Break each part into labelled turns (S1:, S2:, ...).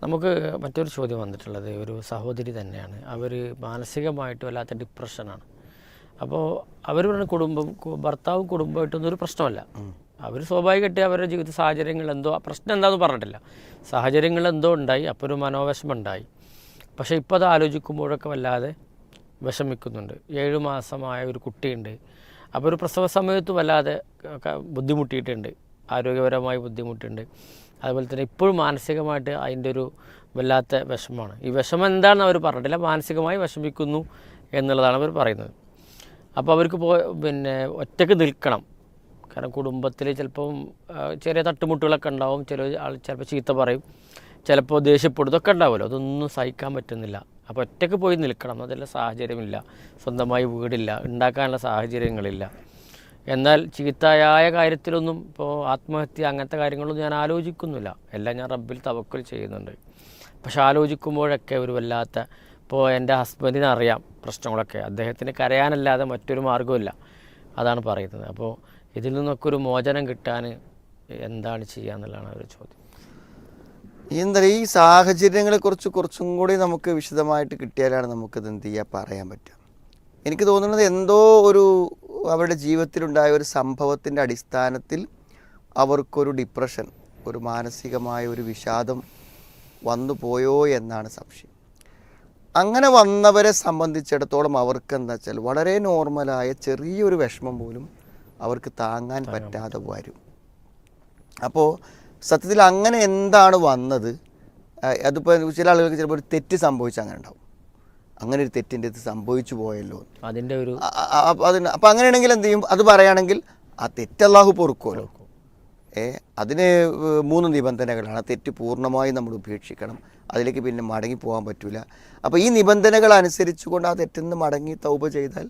S1: നമുക്ക് മറ്റൊരു ചോദ്യം വന്നിട്ടുള്ളത് ഒരു സഹോദരി തന്നെയാണ്. അവർ മാനസികമായിട്ട് വല്ലാത്ത ഡിപ്രഷനാണ്. അപ്പോൾ അവർ പറഞ്ഞ ഭർത്താവും കുടുംബമായിട്ടൊന്നും ഒരു പ്രശ്നമല്ല. അവർ സ്വാഭാവികമായിട്ട് അവരുടെ ജീവിത സാഹചര്യങ്ങൾ എന്തോ പ്രശ്നം എന്താണെന്ന് പറഞ്ഞിട്ടില്ല. സാഹചര്യങ്ങൾ എന്തോ ഉണ്ടായി, അപ്പോൾ ഒരു മനോവിഷമം ഉണ്ടായി. പക്ഷേ ഇപ്പോൾ അത് ആലോചിക്കുമ്പോഴൊക്കെ വല്ലാതെ വിഷമിക്കുന്നുണ്ട്. 7 മാസമായ ഒരു കുട്ടിയുണ്ട്. അപ്പോൾ ഒരു പ്രസവ സമയത്ത് വല്ലാതെ ബുദ്ധിമുട്ടിയിട്ടുണ്ട്, ആരോഗ്യപരമായി ബുദ്ധിമുട്ടുണ്ട്. അതുപോലെ തന്നെ ഇപ്പോഴും മാനസികമായിട്ട് അതിൻ്റെ ഒരു വല്ലാത്ത വിഷമമാണ്. ഈ വിഷമം എന്താണെന്ന് അവർ പറഞ്ഞിട്ടില്ല, മാനസികമായി വിഷമിക്കുന്നു എന്നുള്ളതാണ് അവർ പറയുന്നത്. അപ്പോൾ അവർക്ക് ഒറ്റയ്ക്ക് നിൽക്കണം. കാരണം കുടുംബത്തിൽ ചിലപ്പം ചെറിയ തട്ടുമുട്ടുകളൊക്കെ ഉണ്ടാവും. ചിലപ്പോൾ ചീത്ത പറയും, ചിലപ്പോൾ ദേഷ്യപ്പെടും, ഇതൊക്കെ ഉണ്ടാവുമല്ലോ. അതൊന്നും സഹിക്കാൻ പറ്റുന്നില്ല. അപ്പോൾ ഒറ്റയ്ക്ക് പോയി നിൽക്കണം. അതെല്ലാം സാഹചര്യമില്ല, സ്വന്തമായി വീടില്ല, ഉണ്ടാക്കാനുള്ള സാഹചര്യങ്ങളില്ല. എന്നാൽ ചീത്തയായ കാര്യത്തിലൊന്നും ഇപ്പോൾ ആത്മഹത്യ അങ്ങനത്തെ കാര്യങ്ങളൊന്നും ഞാൻ ആലോചിക്കുന്നില്ല. എല്ലാം ഞാൻ റബ്ബിൽ തവക്കുൽ ചെയ്യുന്നുണ്ട്. പക്ഷെ ആലോചിക്കുമ്പോഴൊക്കെ ഒരു വല്ലാത്ത, ഇപ്പോൾ എൻ്റെ ഹസ്ബൻഡിന് അറിയാം പ്രശ്നങ്ങളൊക്കെ, അദ്ദേഹത്തിന് കരയാനല്ലാതെ മറ്റൊരു മാർഗ്ഗമില്ല. അതാണ് പറയുന്നത്. അപ്പോൾ ഇതിൽ നിന്നൊക്കെ ഒരു മോചനം കിട്ടാൻ എന്താണ് ചെയ്യുക എന്നുള്ളതാണ് ഒരു ചോദ്യം.
S2: എന്താ ഈ സാഹചര്യങ്ങളെക്കുറിച്ച് കുറച്ചും കൂടി നമുക്ക് വിശദമായിട്ട് കിട്ടിയാലാണ് നമുക്കിത് എന്ത് ചെയ്യുക പറയാൻ പറ്റുക. എനിക്ക് തോന്നുന്നത് എന്തോ ഒരു അവരുടെ ജീവിതത്തിലുണ്ടായ ഒരു സംഭവത്തിൻ്റെ അടിസ്ഥാനത്തിൽ അവർക്കൊരു ഡിപ്രഷൻ, ഒരു മാനസികമായ ഒരു വിഷാദം വന്നു പോയോ എന്നാണ് സംശയം. അങ്ങനെ വന്നവരെ സംബന്ധിച്ചിടത്തോളം അവർക്ക് എന്താ വെച്ചാൽ വളരെ നോർമലായ ചെറിയൊരു വിഷമം പോലും അവർക്ക് താങ്ങാൻ പറ്റാതെ വരും. അപ്പോൾ സത്യത്തിൽ അങ്ങനെ എന്താണ് വന്നത്, അതിപ്പോൾ ചില ആളുകൾക്ക് ചിലപ്പോൾ ഒരു തെറ്റ് സംഭവിച്ചാൽ അങ്ങനെ ഉണ്ടാവും. അങ്ങനെ ഒരു തെറ്റിൻ്റെ ഇത് സംഭവിച്ചു പോയല്ലോ
S1: അതിൻ്റെ ഒരു
S2: അപ്പം അങ്ങനെയാണെങ്കിൽ എന്ത് ചെയ്യും, അത് പറയുകയാണെങ്കിൽ ആ തെറ്റ് അല്ലാഹു പൊറുക്കുമല്ലോ. അതിന് 3 നിബന്ധനകളാണ്. ആ തെറ്റ് പൂർണ്ണമായും നമ്മൾ ഉപേക്ഷിക്കണം, അതിലേക്ക് പിന്നെ മടങ്ങി പോകാൻ പറ്റില്ല. അപ്പോൾ ഈ നിബന്ധനകൾ അനുസരിച്ചുകൊണ്ട് ആ തെറ്റിൽ നിന്ന് മടങ്ങി തൗബ ചെയ്താൽ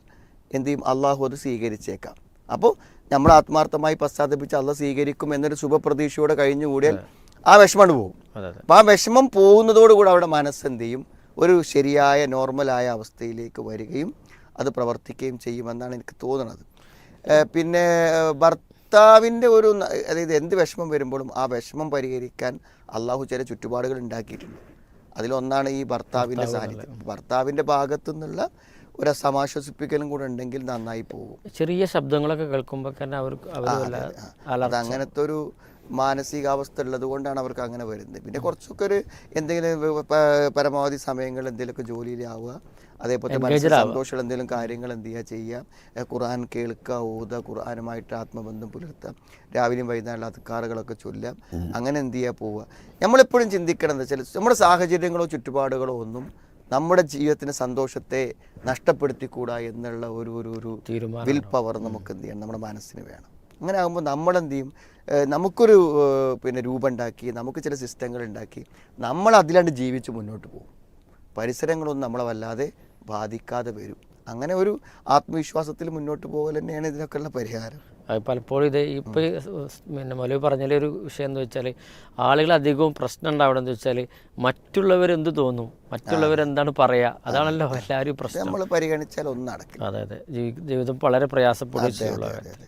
S2: എന്ത് ചെയ്യും, അള്ളാഹു അത് സ്വീകരിച്ചേക്കാം. അപ്പോൾ നമ്മൾ ആത്മാർത്ഥമായി പശ്ചാത്തപിച്ച് അള്ളാഹ് സ്വീകരിക്കും എന്നൊരു ശുഭപ്രതീക്ഷയോടെ കഴിഞ്ഞുകൂടിയാൽ ആ വിഷമം പോകും. അപ്പോൾ ആ വിഷമം പോകുന്നതോടുകൂടി അവിടെ മനസ്സെന്ത് ചെയ്യും, ഒരു ശരിയായ നോർമലായ അവസ്ഥയിലേക്ക് വരികയും അത് പ്രവർത്തിക്കുകയും ചെയ്യുമെന്നാണ് എനിക്ക് തോന്നുന്നത്. പിന്നെ ഭർത്താവിൻ്റെ ഒരു, അതായത് എന്ത് വിഷമം വരുമ്പോഴും ആ വിഷമം പരിഹരിക്കാൻ അള്ളാഹു ചില ചുറ്റുപാടുകൾ ഉണ്ടാക്കിയിട്ടുണ്ട്. അതിലൊന്നാണ് ഈ ഭർത്താവിൻ്റെ സാന്നിധ്യം. ഭർത്താവിൻ്റെ ഭാഗത്തു നിന്നുള്ള ഒരു സമാശ്വസിപ്പിക്കലും കൂടെ ഉണ്ടെങ്കിൽ നന്നായി പോകും.
S1: ചെറിയ ശബ്ദങ്ങളൊക്കെ കേൾക്കുമ്പോൾ തന്നെ
S2: അങ്ങനത്തെ ഒരു മാനസികാവസ്ഥ ഉള്ളത് കൊണ്ടാണ് അവർക്ക് അങ്ങനെ വരുന്നത്. പിന്നെ കുറച്ചൊക്കെ ഒരു എന്തെങ്കിലും പരമാവധി സമയങ്ങൾ എന്തെങ്കിലുമൊക്കെ ജോലിയിലാവുക, അതേപോലെ മനസ്സിൽ സന്തോഷമുള്ള എന്തെങ്കിലും കാര്യങ്ങൾ എന്ത് ചെയ്യുക, ഖുർആൻ കേൾക്കുക, ഓതുക, ഖുർആനുമായിട്ട് ആത്മബന്ധം പുലർത്തുക, രാവിലെയും വൈകുന്നേരം അദ്കാറുകളൊക്കെ ചൊല്ലുക, അങ്ങനെ എന്ത് ചെയ്യുക പോവുക. നമ്മളെപ്പോഴും ചിന്തിക്കണം എന്താ വെച്ചാൽ നമ്മുടെ സാഹചര്യങ്ങളോ ചുറ്റുപാടുകളോ ഒന്നും നമ്മുടെ ജീവിതത്തിന് സന്തോഷത്തെ നഷ്ടപ്പെടുത്തിക്കൂടാ എന്നുള്ള ഒരു വിൽ പവർ നമുക്ക് എന്ത് ചെയ്യണം, നമ്മുടെ മനസ്സിന് വേണം. അങ്ങനെ ആകുമ്പോൾ നമ്മളെന്ത് ചെയ്യും, നമുക്കൊരു രൂപം ഉണ്ടാക്കി, നമുക്ക് ചില സിസ്റ്റങ്ങൾ ഉണ്ടാക്കി നമ്മൾ അതിലാണ്ട് ജീവിച്ച് മുന്നോട്ട് പോകും. പരിസരങ്ങളൊന്നും നമ്മളെ വല്ലാതെ ബാധിക്കാതെ വരും. അങ്ങനെ ഒരു ആത്മവിശ്വാസത്തിൽ മുന്നോട്ട് പോകൽ തന്നെയാണ് ഇതിനൊക്കെയുള്ള പരിഹാരം.
S1: പലപ്പോഴും ഇത് ഇപ്പോൾ മൗലവി പറഞ്ഞതിൽ ഒരു വിഷയം എന്ന് വെച്ചാൽ ആളുകൾ അധികവും പ്രശ്നം ഉണ്ടാവണമെന്ന് വെച്ചാൽ മറ്റുള്ളവരെന്ത് തോന്നും, മറ്റുള്ളവരെന്താണ് പറയുക, അതാണല്ലോ എല്ലാവരും പ്രശ്നം.
S2: നമ്മൾ പരിഗണിച്ചാൽ ഒന്നും നടക്കില്ല.
S1: അതെ, ജീവിതം വളരെ പ്രയാസപ്പെടുകയും ചെയ്യുള്ളവരാണ്.